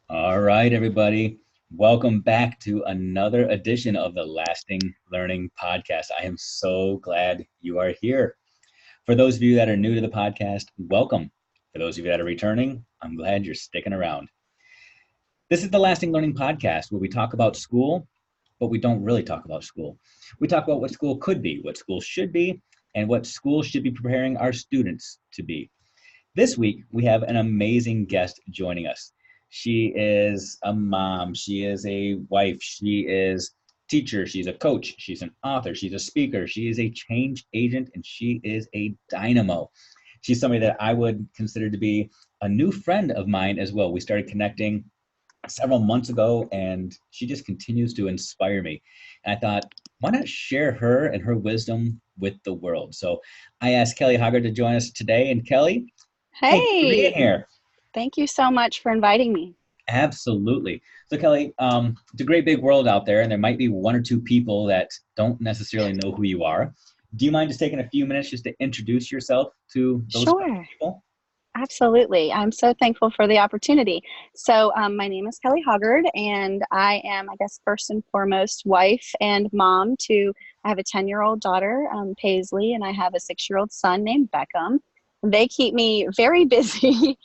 All right, everybody. Welcome back to another edition of the Lasting Learning Podcast. I am so glad you are here. For those of you that are new to the podcast, welcome. For those of you that are returning, I'm glad you're sticking around. This is the Lasting Learning Podcast where we talk about school, but we don't really talk about school. We talk about what school could be, what school should be, and what school should be preparing our students to be. This week, we have an amazing guest joining us. She is a mom, she is a wife, she is a teacher, she's a coach, she's an author, she's a speaker, she is a change agent, and she is a dynamo. She's somebody that I would consider to be a new friend of mine as well. We started connecting several months ago, and she just continues to inspire me. And I thought, why not share her and her wisdom with the world? So I asked Kelly Hoggard to join us today. And Kelly, thank you for being Hey, here. thank you so much for inviting me. Absolutely. So Kelly, it's a great big world out there, and there might be one or two people that don't necessarily know who you are. Do you mind just taking a few minutes just to introduce yourself to those couple Sure, people? absolutely. I'm so thankful for the opportunity. So, my name is Kelly Hoggard, and I am, I guess, first and foremost, wife and mom to, I have a 10-year-old daughter, Paisley, and I have a 6-year-old son named Beckham. They keep me very busy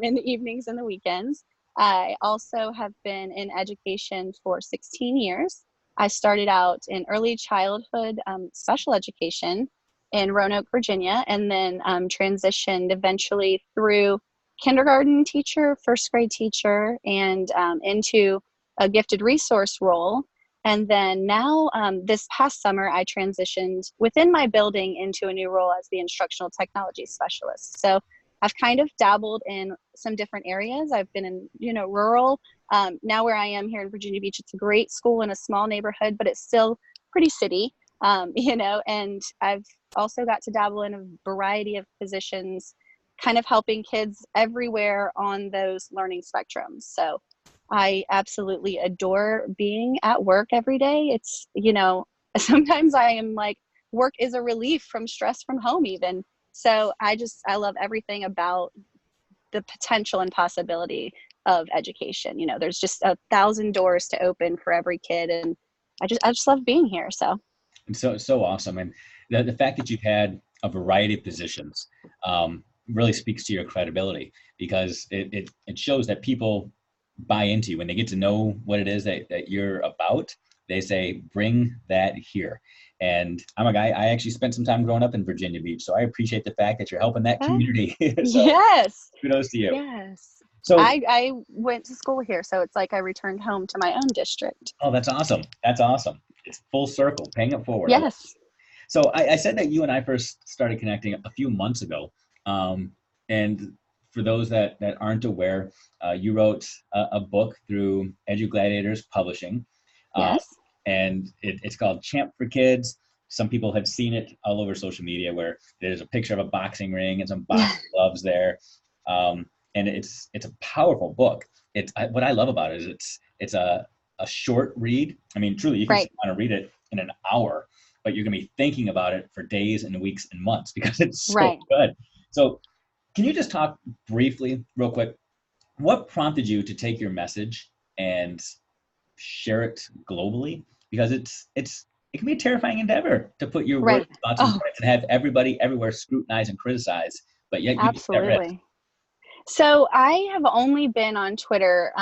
in the evenings and the weekends. I also have been in education for 16 years. I started out in early childhood special education in Roanoke, Virginia, and then transitioned eventually through kindergarten teacher, first grade teacher, and into a gifted resource role. And then now, this past summer, I transitioned within my building into a new role as the instructional technology specialist. So I've kind of dabbled in some different areas. I've been in, rural. Now where I am here in Virginia Beach, it's a great school in a small neighborhood, but it's still pretty city, and I've also got to dabble in a variety of positions, kind of helping kids everywhere on those learning spectrums. So I absolutely adore being at work every day. It's, sometimes I am like, work is a relief from stress from home, even. So I love everything about the potential and possibility of education. There's just 1,000 doors to open for every kid. And I just love being here. So. And so awesome. And the fact that you've had a variety of positions really speaks to your credibility, because it shows that people buy into you when they get to know what it is that you're about. They say, bring that here. And I'm a guy, I actually spent some time growing up in Virginia Beach. So I appreciate the fact that you're helping that Okay. community. So Yes. kudos to you. Yes. So, I went to school here, so it's like I returned home to my own district. oh, that's awesome. That's awesome. It's full circle, paying it forward. I love it. Yes. So I said that you and I first started connecting a few months ago. And for those that aren't aware, you wrote a book through EduGladiators Publishing, uh, Yes. and it's called Champ for Kids. Some people have seen it all over social media, where there's a picture of a boxing ring and some boxing gloves there. And it's a powerful book. What I love about it is it's a short read. I mean, truly, you can sit Right. down and read it in an hour, but you're going to be thinking about it for days and weeks and months because it's so Right. good. So, can you just talk briefly, real quick, what prompted you to take your message and share it globally? Because it can be a terrifying endeavor to put your words, Right. thoughts, and Oh, points and have everybody everywhere scrutinize and criticize, but yet you take that risk. absolutely. So I have only been on Twitter.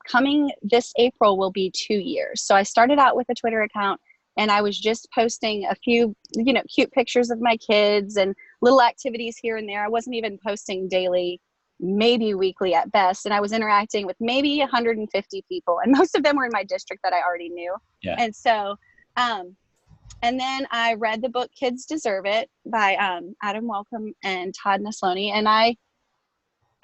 Coming this April will be 2 years. So I started out with a Twitter account, and I was just posting a few, cute pictures of my kids and little activities here and there. I wasn't even posting daily, maybe weekly at best. And I was interacting with maybe 150 people, and most of them were in my district that I already knew. Yeah. And so, um, and then I read the book Kids Deserve It by Adam Welcome and Todd Neslony, and I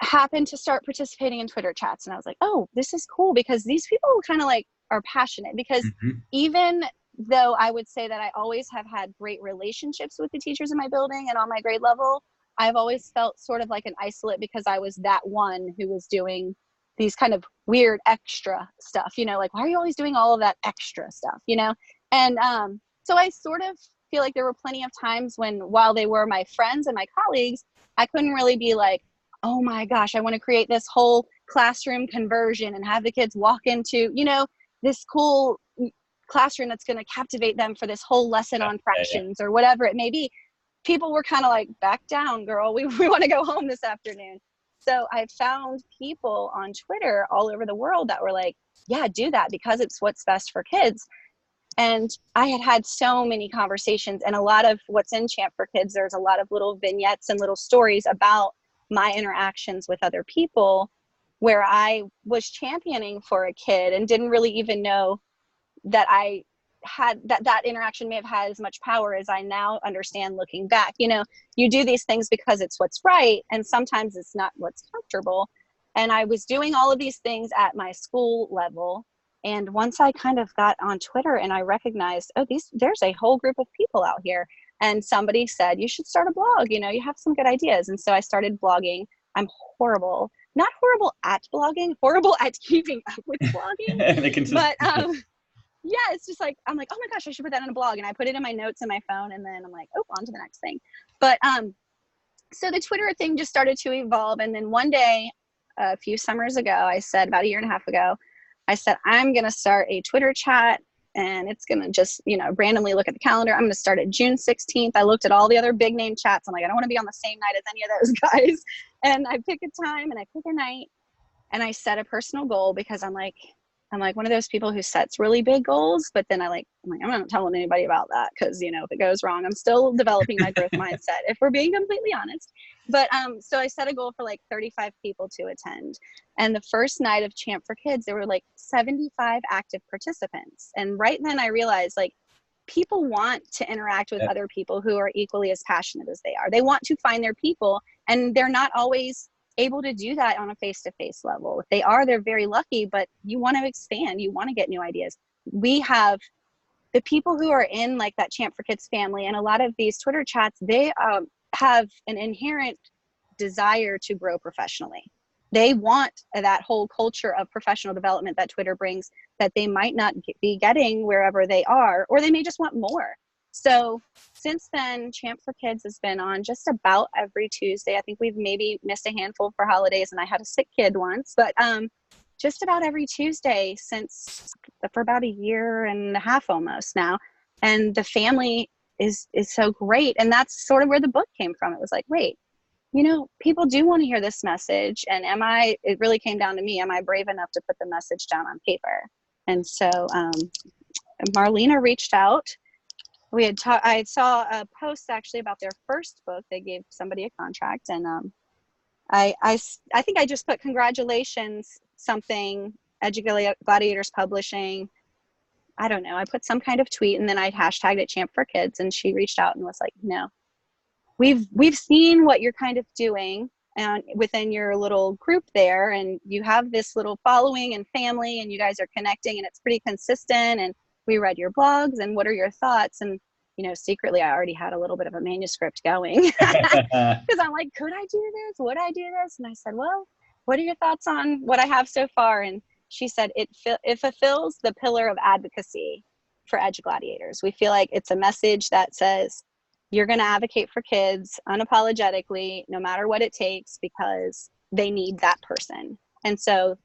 happened to start participating in Twitter chats. And I was like, oh, this is cool, because these people kind of like are passionate. Because Hmm. even though I would say that I always have had great relationships with the teachers in my building and on my grade level, I've always felt sort of like an isolate, because I was that one who was doing these kind of weird extra stuff, like, why are you always doing all of that extra stuff, And so I sort of feel like there were plenty of times when, while they were my friends and my colleagues, I couldn't really be like, oh my gosh, I want to create this whole classroom conversion and have the kids walk into, you know, this cool classroom that's going to captivate them for this whole lesson on fractions or whatever it may be. People were kind of like, back down, girl. We want to go home this afternoon. So I found people on Twitter all over the world that were like, yeah, do that because it's what's best for kids. And I had so many conversations, and a lot of what's in Champ for Kids, there's a lot of little vignettes and little stories about my interactions with other people where I was championing for a kid and didn't really even know that I had that interaction may have had as much power as I now understand looking back. You know, you do these things because it's what's right, and sometimes it's not what's comfortable. And I was doing all of these things at my school level. And once I kind of got on Twitter and I recognized, oh, there's a whole group of people out here. And somebody said, you should start a blog, you know, you have some good ideas. And so I started blogging. I'm horrible, not horrible at blogging, horrible at keeping up with blogging. But yeah, it's just like, I'm like, oh my gosh, I should put that in a blog. And I put it in my notes in my phone, and then I'm like, oh, on to the next thing. But so the Twitter thing just started to evolve. And then one day, a few summers ago, I said, about a year and a half ago, I said, I'm going to start a Twitter chat, and it's going to just, you know, randomly look at the calendar. I'm going to start at June 16th. I looked at all the other big name chats. I'm like, I don't want to be on the same night as any of those guys. And I pick a time and I pick a night, and I set a personal goal because I'm like one of those people who sets really big goals, but then I'm not telling anybody about that because, you know, if it goes wrong, I'm still developing my growth mindset, if we're being completely honest. But so I set a goal for like 35 people to attend. And the first night of Champ for Kids, there were like 75 active participants. And right then I realized, like, people want to interact with other people who are equally as passionate as they are. They want to find their people, and they're not always able to do that on a face-to-face level. If they are, they're very lucky, but you want to expand, you want to get new ideas. We have the people who are in like that Champ for Kids family, and a lot of these Twitter chats, they have an inherent desire to grow professionally. They want that whole culture of professional development that Twitter brings that they might not be getting wherever they are, or they may just want more. So since then, Champ for Kids has been on just about every Tuesday. I think we've maybe missed a handful for holidays, and I had a sick kid once, but just about every Tuesday for about a year and a half almost now. And the family is so great. And that's sort of where the book came from. It was like, wait, you know, people do want to hear this message. And it really came down to me, am I brave enough to put the message down on paper? And so Marlena reached out. I saw a post actually about their first book. They gave somebody a contract, and I think I just put congratulations, something, Gladiators Publishing. I don't know. I put some kind of tweet, and then I hashtagged it Champ for Kids, and she reached out and was like, no, we've seen what you're kind of doing and within your little group there, and you have this little following and family, and you guys are connecting, and it's pretty consistent, and we read your blogs, and what are your thoughts? And, you know, secretly I already had a little bit of a manuscript going because I'm like, could I do this? Would I do this? And I said, well, what are your thoughts on what I have so far? And she said, it fulfills the pillar of advocacy for Edge Gladiators. We feel like it's a message that says, you're going to advocate for kids unapologetically, no matter what it takes, because they need that person. And so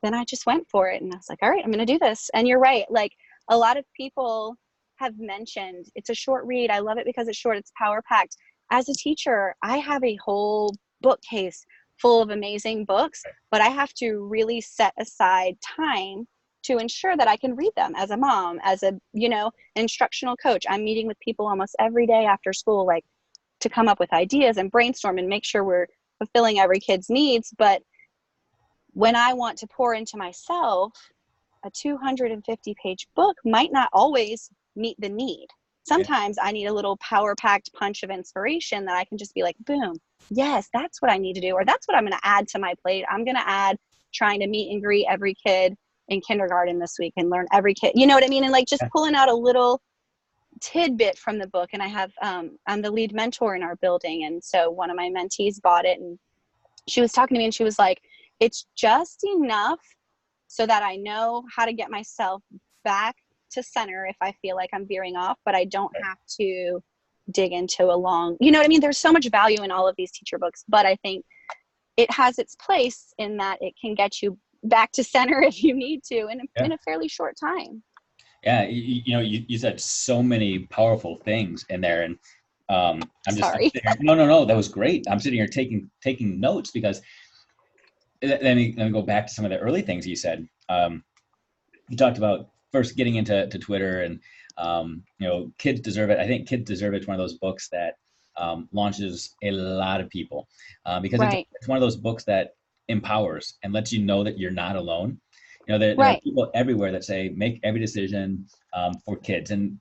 then I just went for it, and I was like, all right, I'm going to do this. And you're right. Like, a lot of people have mentioned, it's a short read. I love it because it's short. It's power packed. As a teacher, I have a whole bookcase full of amazing books, but I have to really set aside time to ensure that I can read them as a mom, as a, you know, instructional coach. I'm meeting with people almost every day after school, like, to come up with ideas and brainstorm and make sure we're fulfilling every kid's needs. But when I want to pour into myself, a 250-page book might not always meet the need. Sometimes I need a little power-packed punch of inspiration that I can just be like, boom, yes, that's what I need to do, or that's what I'm going to add to my plate. I'm going to add trying to meet and greet every kid in kindergarten this week and learn every kid, you know what I mean? And like just pulling out a little tidbit from the book. And I have, I'm the lead mentor in our building. And so one of my mentees bought it, and she was talking to me, and she was like, it's just enough so that I know how to get myself back to center if I feel like I'm veering off, but I don't have to dig into a long, you know what I mean? There's so much value in all of these teacher books, but I think it has its place in that it can get you back to center if you need to Yeah. in a fairly short time. Yeah. You said so many powerful things in there, and I'm Sorry. sitting here, no, that was great. I'm sitting here taking notes because let me go back to some of the early things you said. You talked about first getting into Twitter, and Kids Deserve It. I think Kids Deserve It is one of those books that launches a lot of people because Right. it's one of those books that empowers and lets you know that you're not alone. There are Right. people everywhere that say make every decision for kids, and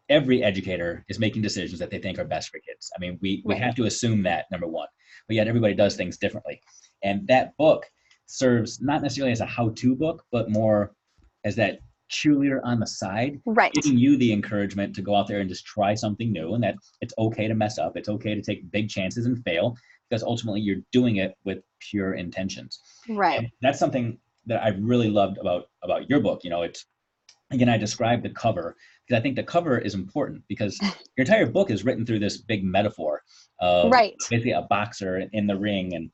every educator is making decisions that they think are best for kids. I mean, we Right. have to assume that, number one, but yet everybody does things differently. And that book serves not necessarily as a how-to book, but more as that cheerleader on the side, Right. giving you the encouragement to go out there and just try something new, and that it's okay to mess up. It's okay to take big chances and fail, because ultimately you're doing it with pure intentions. Right. And that's something that I really loved about your book. It's, again, I described the cover because I think the cover is important, because your entire book is written through this big metaphor of Right. basically a boxer in the ring, and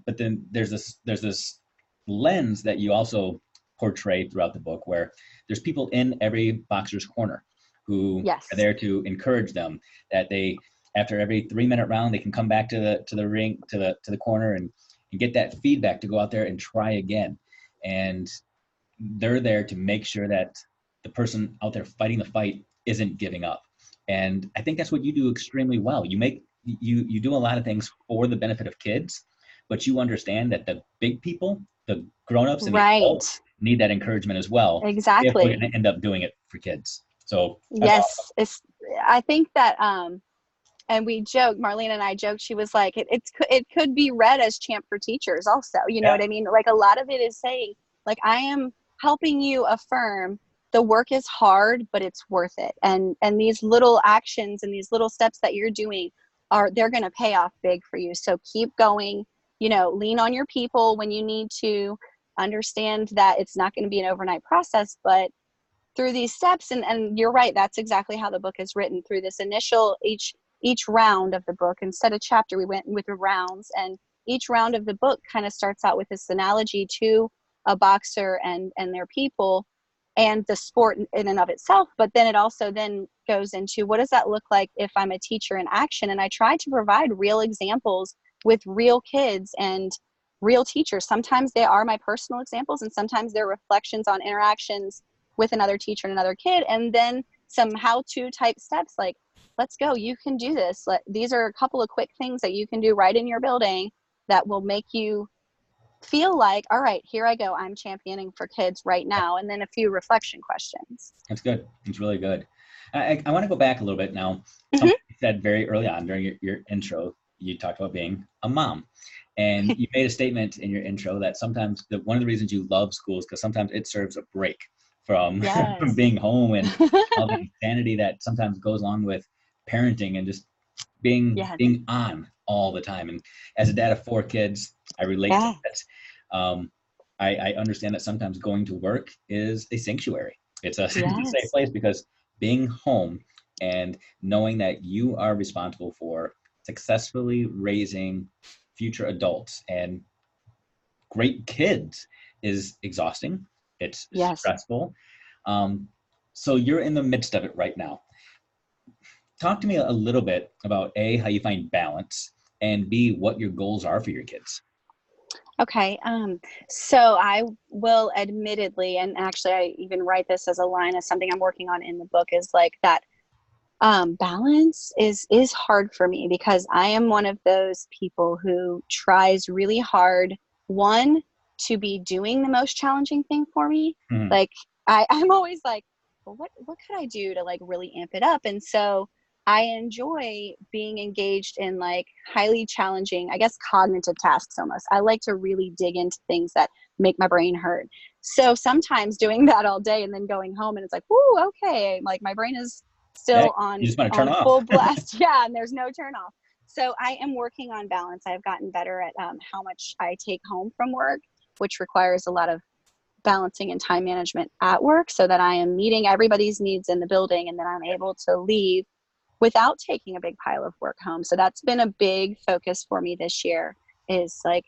but then there's this lens that you also portray throughout the book, where there's people in every boxer's corner who Yes. are there to encourage them, that they, after every 3-minute round, they can come back to the ring, to the corner, and get that feedback to go out there and try again. And they're there to make sure that the person out there fighting the fight isn't giving up. And I think that's what you do extremely well. You do a lot of things for the benefit of kids, but you understand that the big people, the grown-ups and the Right. adults, need that encouragement as well if we're going Exactly. to end up doing it for kids. So that's awesome. Yes. I think that, and we joked, Marlene and I joked, she was like, it could be read as Champ for Teachers also, you know Yeah. what I mean? Like, a lot of it is saying, like, I am helping you affirm the work is hard, but it's worth it. And these little actions and these little steps that you're doing they're going to pay off big for you. So keep going, lean on your people when you need to, understand that it's not going to be an overnight process, but through these steps, and you're right, that's exactly how the book is written. Through this initial, each round of the book, instead of chapter, we went with the rounds, and each round of the book kind of starts out with this analogy to a boxer and their people and the sport in and of itself, but then it also then goes into, what does that look like if I'm a teacher in action? And I try to provide real examples with real kids and real teachers. Sometimes they are my personal examples, and sometimes they're reflections on interactions with another teacher and another kid, and then some how-to type steps like, let's go, you can do this. These are a couple of quick things that you can do right in your building that will make you feel like, all right, here I go, I'm championing for kids right now. And then a few reflection questions. That's good. It's really good. I want to go back a little bit now. Mm-hmm. Something you said very early on during your intro. You talked about being a mom, and you made a statement in your intro that sometimes one of the reasons you love school is because sometimes it serves a break from from Yes. being home and all the insanity that sometimes goes along with parenting and just being Yes. on all the time. And as a dad of 4 kids, I relate to Yeah. that. I understand that sometimes going to work is a sanctuary. It's a safe Yes. place, because being home and knowing that you are responsible for successfully raising future adults and great kids is exhausting. It's Yes. stressful. So you're in the midst of it right now. Talk to me a little bit about A, how you find balance, and B, what your goals are for your kids. Okay. So I will admittedly, and actually I even write this as a line as something I'm working on in the book, is like that balance is hard for me, because I am one of those people who tries really hard, one, to be doing the most challenging thing for me. Mhm. Like, I'm always like, well, what could I do to like really amp it up? And so I enjoy being engaged in like highly challenging, I guess, cognitive tasks almost. I like to really dig into things that make my brain hurt. So sometimes doing that all day and then going home and it's like, whoo, okay, like my brain is Yeah, still you just want to turn on off. full blast. Yeah, and there's no turn off. So I am working on balance. I've gotten better at how much I take home from work, which requires a lot of balancing and time management at work, so that I am meeting everybody's needs in the building, and then I'm able to leave without taking a big pile of work home. So that's been a big focus for me this year, is like,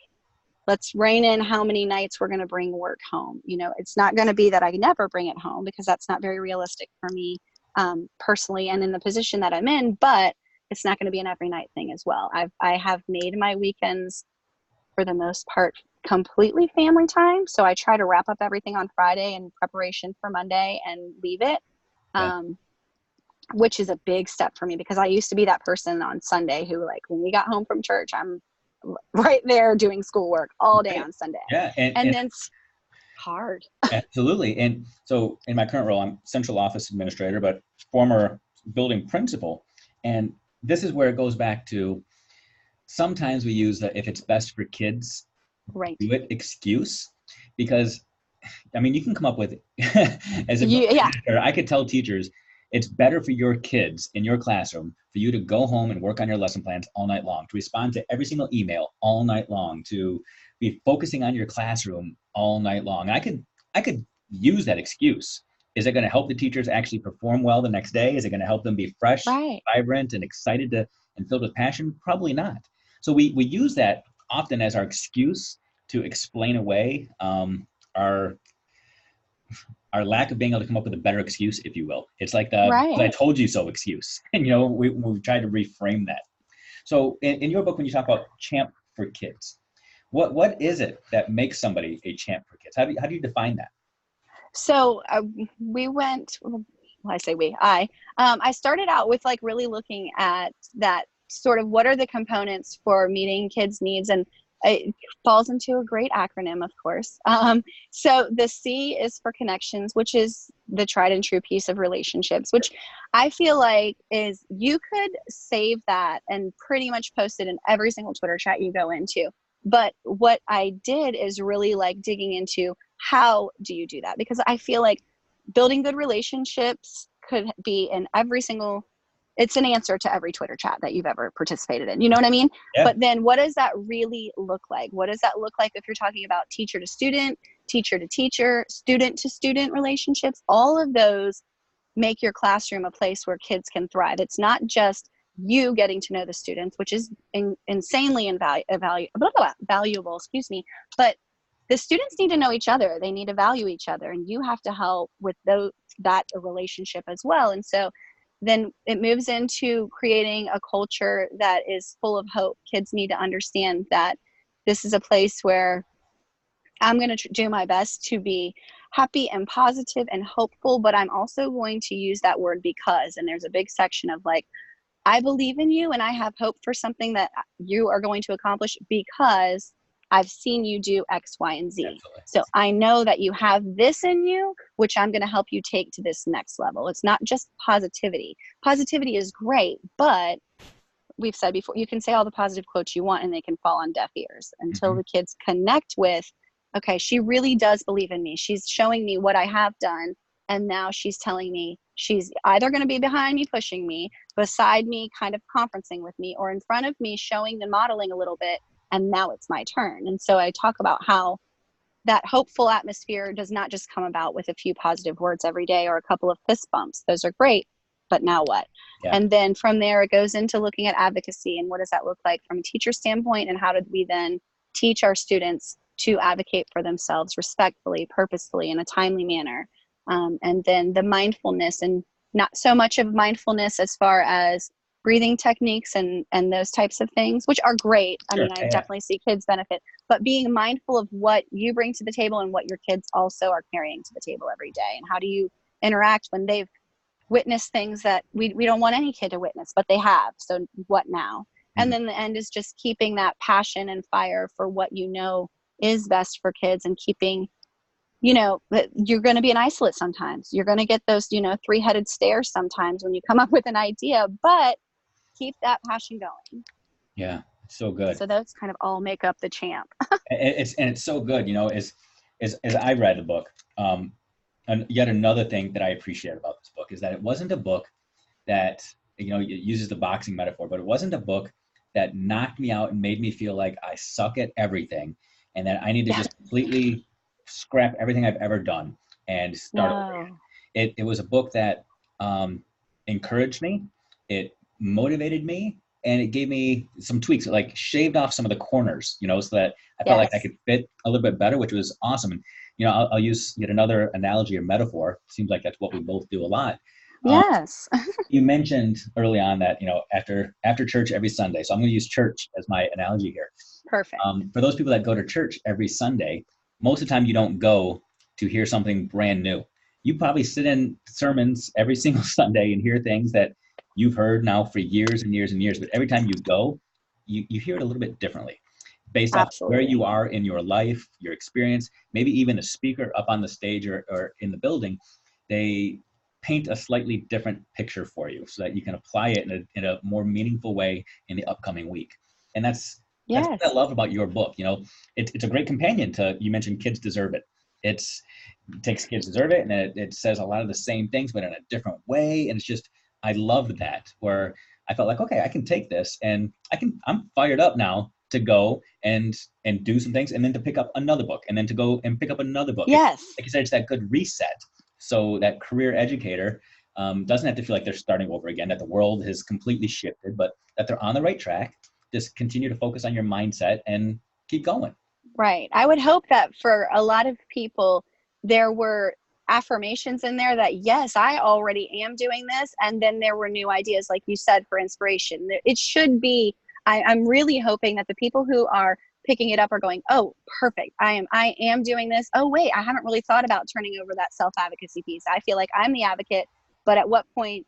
let's rein in how many nights we're going to bring work home. You know, it's not going to be that I never bring it home, because that's not very realistic for me personally and in the position that I'm in, but it's not going to be an every night thing as well. I have made my weekends for the most part completely family time. So I try to wrap up everything on Friday in preparation for Monday and leave it. Yeah. Which is a big step for me, because I used to be that person on Sunday who, like, when we got home from church, I'm right there doing schoolwork all day on Sunday. Yeah. And then it's hard. Absolutely. And so in my current role, I'm central office administrator, but former building principal. And this is where it goes back to, sometimes we use the "if it's best for kids, Right. do it" excuse, because I mean, you can come up with as a Yeah. or I could tell teachers, it's better for your kids in your classroom for you to go home and work on your lesson plans all night long, to respond to every single email all night long, to be focusing on your classroom all night long. I could use that excuse. Is it going to help the teachers actually perform well the next day? Is it going to help them be fresh, Right. vibrant, and excited and filled with passion? Probably not. So we use that often as our excuse to explain away our lack of being able to come up with a better excuse, if you will. It's like the Right. "I told you so" excuse. And, we've tried to reframe that. So in your book, when you talk about champ for kids, what is it that makes somebody a champ for kids? How do you define that? So we went, well, I say we, I started out with like really looking at that sort of, what are the components for meeting kids' needs? And it falls into a great acronym, of course. So the C is for connections, which is the tried and true piece of relationships, which I feel like is, you could save that and pretty much post it in every single Twitter chat you go into. But what I did is really like digging into, how do you do that? Because I feel like building good relationships could be in every single, it's an answer to every Twitter chat that you've ever participated in. You know what I mean? Yeah. But then what does that really look like? What does that look like if you're talking about teacher to student, teacher to teacher, student to student relationships? All of those make your classroom a place where kids can thrive. It's not just you getting to know the students, which is insanely valuable, but the students need to know each other. They need to value each other, and you have to help with that relationship as well. And so then it moves into creating a culture that is full of hope. Kids need to understand that this is a place where I'm going to do my best to be happy and positive and hopeful, but I'm also going to use that word because, and there's a big section of like, I believe in you and I have hope for something that you are going to accomplish because I've seen you do X, Y, and Z. Absolutely. So I know that you have this in you, which I'm going to help you take to this next level. It's not just positivity. Positivity is great, but we've said before, you can say all the positive quotes you want and they can fall on deaf ears until the kids connect with, okay, she really does believe in me. She's showing me what I have done. And now she's telling me she's either going to be behind me, pushing me, beside me, kind of conferencing with me, or in front of me, showing and modeling a little bit. And now it's my turn. And so I talk about how that hopeful atmosphere does not just come about with a few positive words every day or a couple of fist bumps. Those are great, but now what? Yeah. And then from there, it goes into looking at advocacy and what does that look like from a teacher standpoint, and how did we then teach our students to advocate for themselves respectfully, purposefully, in a timely manner. And then the mindfulness, and not so much of mindfulness as far as breathing techniques and those types of things, which are great. I mean, I definitely see kids benefit, but being mindful of what you bring to the table and what your kids also are carrying to the table every day. And how do you interact when they've witnessed things that we don't want any kid to witness, but they have. So what now? And then the end is just keeping that passion and fire for what you know is best for kids, and keeping, you're going to be an isolate sometimes. You're going to get those, three-headed stares sometimes when you come up with an idea, but keep that passion going. Yeah, it's so good. So those kind of all make up the champ. It's so good, as I read the book, and yet another thing that I appreciate about this book is that it wasn't a book that, it uses the boxing metaphor, but it wasn't a book that knocked me out and made me feel like I suck at everything and that I need to just completely scrap everything I've ever done and start over. It was a book that encouraged me. It motivated me. and it gave me some tweaks, like shaved off some of the corners, so that I felt like I Yes. could fit a little bit better, which was awesome. And, I'll use yet another analogy or metaphor. Seems like that's what we both do a lot. Um, Yes. you mentioned early on that, after church every Sunday. So I'm going to use church as my analogy here. Perfect. For those people that go to church every Sunday, most of the time you don't go to hear something brand new. You probably sit in sermons every single Sunday and hear things that you've heard now for years and years and years. But every time you go, you hear it a little bit differently based off where you Absolutely. are in your life, your experience, maybe even a speaker up on the stage or in the building. They paint a slightly different picture for you so that you can apply it in a more meaningful way in the upcoming week. And that's what I Yes. love about your book. It's a great companion to, you mentioned Kids Deserve It. It takes Kids Deserve It, and it says a lot of the same things, but in a different way. And it's just, I loved that, where I felt like, okay, I can take this and I'm fired up now to go and do some things, and then to pick up another book, and then to go and pick up another book. It's, Yes. like you said, it's that good reset. So that career educator doesn't have to feel like they're starting over again, that the world has completely shifted, but that they're on the right track. Just continue to focus on your mindset and keep going. Right. I would hope that for a lot of people, there were affirmations in there that, yes, I already am doing this. And then there were new ideas, like you said, for inspiration. It should be, I'm really hoping that the people who are picking it up are going, oh, perfect. I am doing this. Oh, wait, I haven't really thought about turning over that self-advocacy piece. I feel like I'm the advocate, but at what point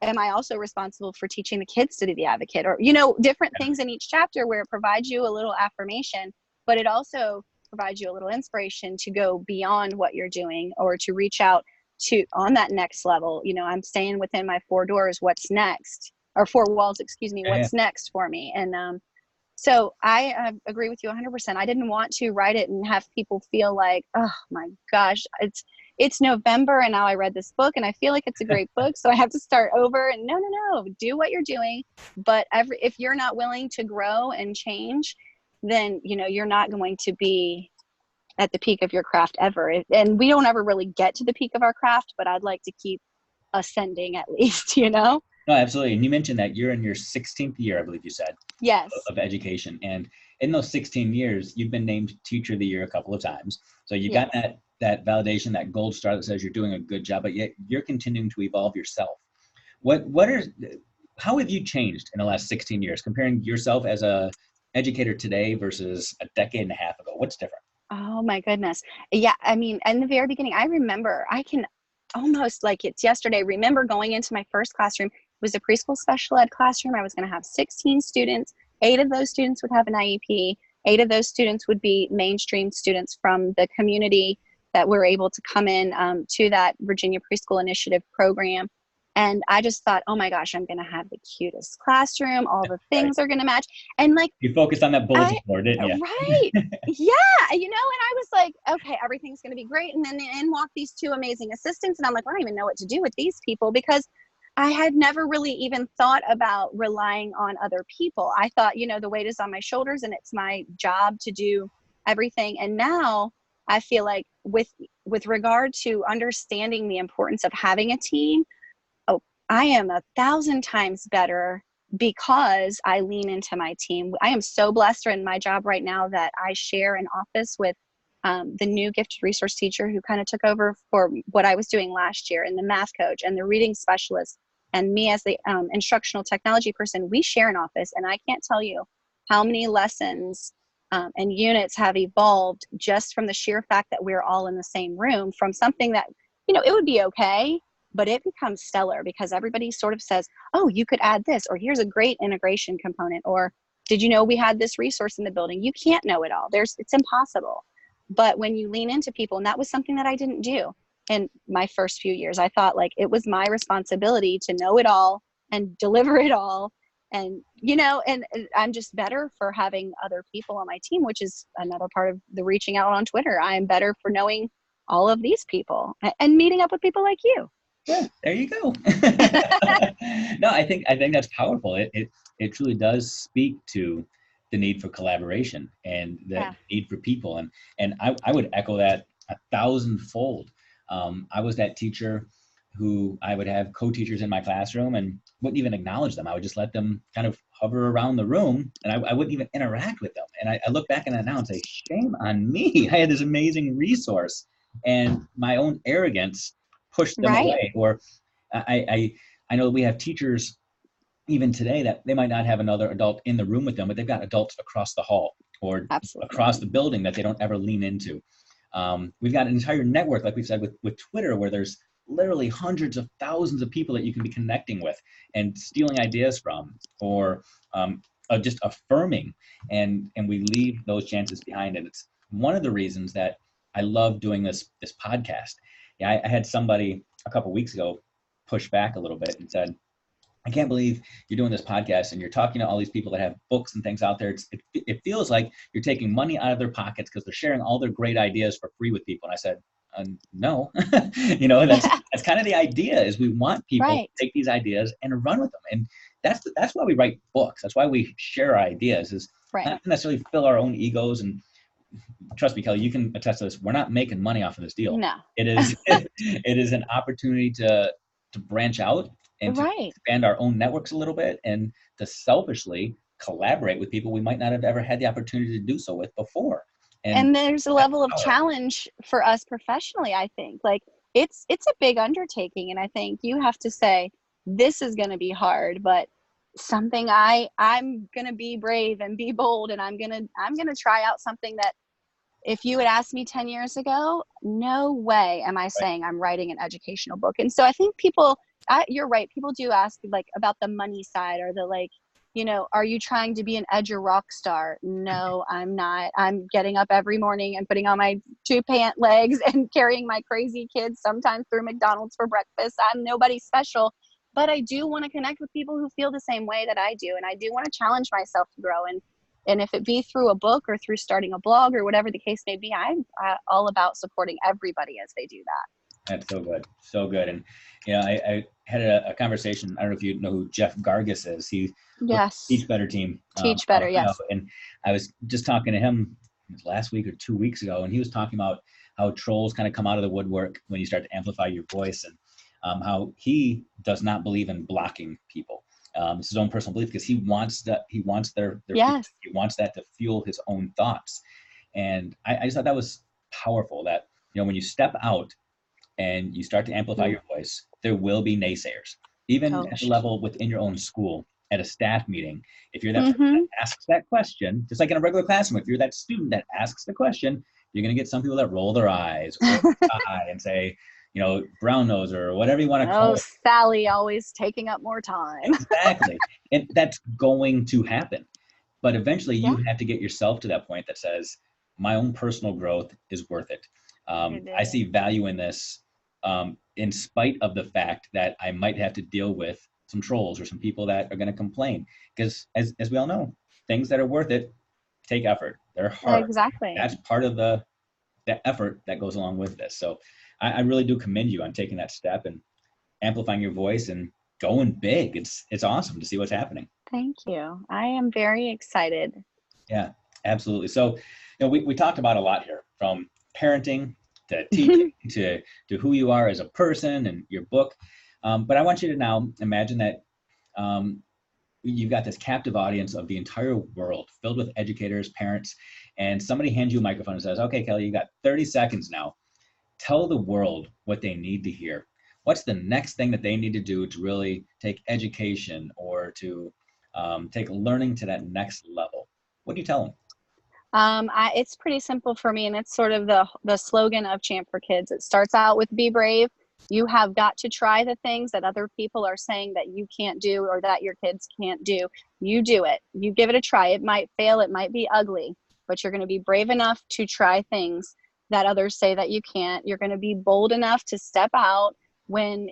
am I also responsible for teaching the kids to be the advocate? Or, different things in each chapter where it provides you a little affirmation, but it also provides you a little inspiration to go beyond what you're doing, or to reach out to on that next level. I'm staying within my four doors. What's next? Or four walls, excuse me. Yeah. What's next for me? And so I agree with you 100%. I didn't want to write it and have people feel like, oh my gosh, it's November and now I read this book and I feel like it's a great book, so I have to start over. And no, do what you're doing. But if you're not willing to grow and change, then you're not going to be at the peak of your craft ever. And we don't ever really get to the peak of our craft, but I'd like to keep ascending at least. No, absolutely. And you mentioned that you're in your 16th year, I believe you said, Yes. of education. And in those 16 years, you've been named Teacher of the Year a couple of times. So you got Yes. that validation, that gold star that says you're doing a good job, but yet you're continuing to evolve yourself. How have you changed in the last 16 years, comparing yourself as a educator today versus a decade and a half ago? What's different? Oh my goodness. Yeah, I mean, in the very beginning, I remember, I can almost, like it's yesterday, remember going into my first classroom. It was a preschool special ed classroom. I was going to have 16 students. 8 of those students would have an IEP. 8 of those students would be mainstream students from the community that were able to come in to that Virginia Preschool Initiative program. And I just thought, oh my gosh, I'm going to have the cutest classroom. All the Right. things are going to match. And like, You focused on that bulletin board, didn't you? right. Yeah. And I was like, okay, everything's going to be great. And then in walk these 2 amazing assistants. And I'm like, well, I don't even know what to do with these people, because I had never really even thought about relying on other people. I thought, the weight is on my shoulders and it's my job to do everything. And now I feel like with regard to understanding the importance of having a team, oh, I am 1,000 times better because I lean into my team. I am so blessed in my job right now that I share an office with the new gifted resource teacher who kind of took over for what I was doing last year, and the math coach and the reading specialist, and me as the instructional technology person. We share an office, and I can't tell you how many lessons and units have evolved just from the sheer fact that we're all in the same room, from something that, it would be okay, but it becomes stellar because everybody sort of says, oh, you could add this, or here's a great integration component, or did you know we had this resource in the building? You can't know it all. It's impossible. But when you lean into people, and that was something that I didn't do in my first few years, I thought like it was my responsibility to know it all and deliver it all. And, and I'm just better for having other people on my team, which is another part of the reaching out on Twitter. I am better for knowing all of these people and meeting up with people like you. Yeah, there you go. No, I think that's powerful. It truly does speak to the need for collaboration and the need for people. And I would echo that 1,000-fold. I was that teacher who I would have co-teachers in my classroom and wouldn't even acknowledge them. I would just let them kind of hover around the room, and I wouldn't even interact with them. And I look back on that now and say, shame on me. I had this amazing resource, and my own arrogance pushed them Right. away. Or I know we have teachers even today that they might not have another adult in the room with them, but they've got adults across the hall or Absolutely. across the building that they don't ever lean into. We've got an entire network, like we said, with Twitter, where there's literally hundreds of thousands of people that you can be connecting with and stealing ideas from, or just affirming, and we leave those chances behind. And it's one of the reasons that I love doing this podcast. Yeah, I had somebody a couple weeks ago push back a little bit and said, I can't believe you're doing this podcast and you're talking to all these people that have books and things out there. It feels like you're taking money out of their pockets because they're sharing all their great ideas for free with people. And I said, no, that's kind of the idea, is we want people Right. to take these ideas and run with them. And that's why we write books. That's why we share our ideas, is Right. not to necessarily fill our own egos. And trust me, Kelly, you can attest to this. We're not making money off of this deal. No. It is an opportunity to branch out and to Right. expand our own networks a little bit, and to selfishly collaborate with people we might not have ever had the opportunity to do so with before. And there's a level of challenge for us professionally, I think. Like, it's a big undertaking, and I think you have to say, this is going to be hard, but something I'm going to be brave and be bold, and I'm going to try out something that, if you had asked me 10 years ago, no way am I saying I'm writing an educational book. And so I think you're right. People do ask, like, about the money side, or the, like, are you trying to be an edge or rock star? No, I'm not. I'm getting up every morning and putting on my 2 pant legs and carrying my crazy kids sometimes through McDonald's for breakfast. I'm nobody special, but I do want to connect with people who feel the same way that I do. And I do want to challenge myself to grow. And if it be through a book or through starting a blog or whatever the case may be, I'm all about supporting everybody as they do that. That's so good. So good. And, I had a conversation. I don't know if you know who Jeff Gargas is. He Yes. Teach Better team. Teach Better, yes. And I was just talking to him last week or 2 weeks ago, and he was talking about how trolls kind of come out of the woodwork when you start to amplify your voice, and how he does not believe in blocking people. It's his own personal belief, because he wants their Yes. he wants that to fuel his own thoughts. And I just thought that was powerful, that, when you step out and you start to amplify your voice, there will be naysayers, even at the level within your own school, at a staff meeting. If you're that person that asks that question, just like in a regular classroom, if you're that student that asks the question, you're going to get some people that roll their eyes or and say, brown nose, or whatever you want to call it. Sally always taking up more time. Exactly. And that's going to happen. But eventually you have to get yourself to that point that says, my own personal growth is worth it. I see value in this, in spite of the fact that I might have to deal with some trolls or some people that are going to complain. Because as we all know, things that are worth it take effort. They're hard. Exactly. That's part of the effort that goes along with this. So I really do commend you on taking that step and amplifying your voice and going big. It's awesome to see what's happening. Thank you. I am very excited. Yeah, absolutely. So, we talked about a lot here, from parenting to teaching to who you are as a person and your book. But I want you to now imagine that you've got this captive audience of the entire world filled with educators, parents, and somebody hands you a microphone and says, okay, Kelly, you got 30 seconds now. Tell the world what they need to hear. What's the next thing that they need to do to really take education, or to take learning to that next level? What do you tell them? It's pretty simple for me, and it's sort of the slogan of Champ for Kids. It starts out with be brave. You have got to try the things that other people are saying that you can't do, or that your kids can't do. You do it. You give it a try. It might fail. It might be ugly, but you're going to be brave enough to try things that others say that you can't. You're going to be bold enough to step out when,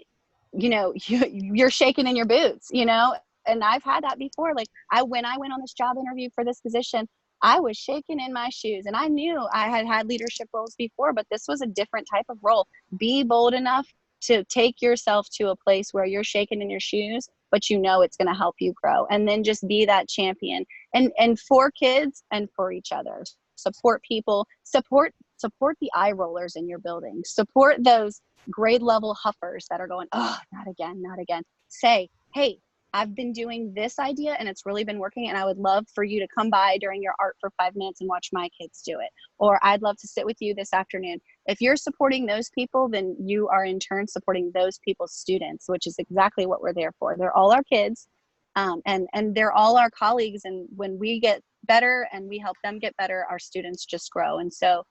you're shaking in your boots, and I've had that before. Like, when I went on this job interview for this position, I was shaking in my shoes, and I knew I had leadership roles before, but this was a different type of role. Be bold enough to take yourself to a place where you're shaking in your shoes, but it's going to help you grow. And then just be that champion, and for kids and for each other. Support people, support support the eye rollers in your building. Support those grade level huffers that are going, oh, not again, not again. Say, hey, I've been doing this idea and it's really been working, and I would love for you to come by during your art for 5 minutes and watch my kids do it. Or I'd love to sit with you this afternoon. If you're supporting those people, then you are in turn supporting those people's students, which is exactly what we're there for. They're all our kids, and they're all our colleagues. And when we get better and we help them get better, our students just grow. And so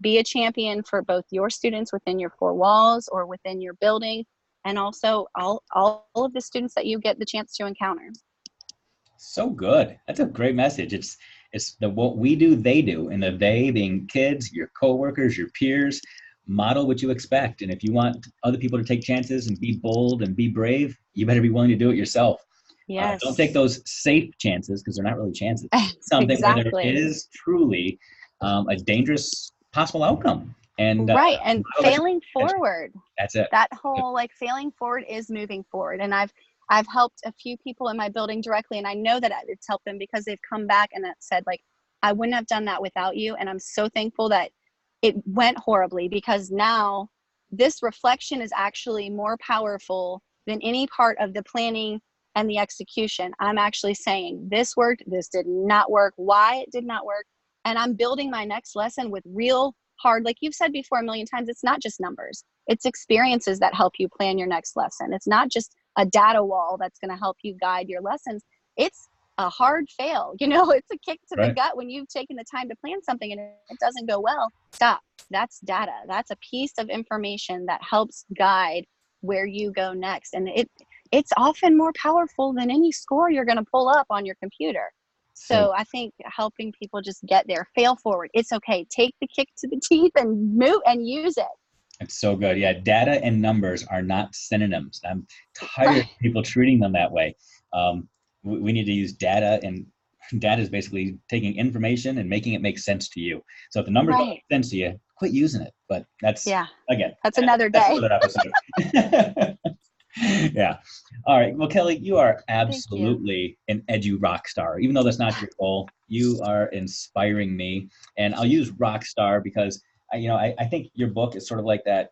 be a champion for both your students within your 4 walls or within your building, and also all of the students that you get the chance to encounter. So good. That's a great message. It's the what we do, they do, and the they being kids, your coworkers, your peers. Model what you expect, and if you want other people to take chances and be bold and be brave, you better be willing to do it yourself. Yes. Don't take those safe chances, because they're not really chances. Something Exactly. where there is truly a dangerous possible outcome. And right. And failing forward. That's it. That whole like failing forward is moving forward. And I've helped a few people in my building directly, and I know that it's helped them because they've come back and said, like, I wouldn't have done that without you. And I'm so thankful that it went horribly, because now this reflection is actually more powerful than any part of the planning and the execution. I'm actually saying this worked, this did not work, why it did not work. And I'm building my next lesson with real hard, like you've said before a million times, it's not just numbers, it's experiences that help you plan your next lesson. It's not just a data wall that's going to help you guide your lessons. It's a hard fail. It's a kick to the gut when you've taken the time to plan something and it doesn't go well. Stop. That's data. That's a piece of information that helps guide where you go next. And it's often more powerful than any score you're going to pull up on your computer. So I think helping people just get there, fail forward. It's okay. Take the kick to the teeth and move and use it. It's so good. Yeah, data and numbers are not synonyms. I'm tired of people treating them that way. We need to use data, and data is basically taking information and making it make sense to you. So if the numbers don't make sense to you, quit using it. But that's, again, that's another day. That's another episode. Yeah. All right. Well, Kelly, you are absolutely an edu rock star. Even though that's not your goal, you are inspiring me. And I'll use rock star because I think your book is sort of like that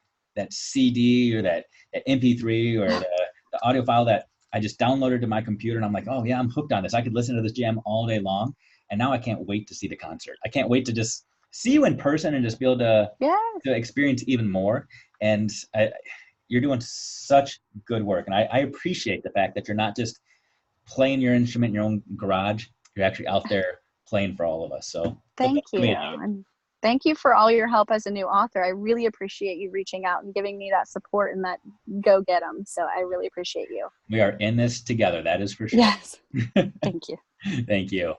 CD or that MP3 or the audio file that I just downloaded to my computer, and I'm like, oh yeah, I'm hooked on this. I could listen to this jam all day long. And now I can't wait to see the concert. I can't wait to just see you in person and just be able to experience even more. And you're doing such good work. And I appreciate the fact that you're not just playing your instrument in your own garage. You're actually out there playing for all of us. So thank you. And thank you for all your help as a new author. I really appreciate you reaching out and giving me that support and that go get them. So I really appreciate you. We are in this together. That is for sure. Yes. Thank you. Thank you.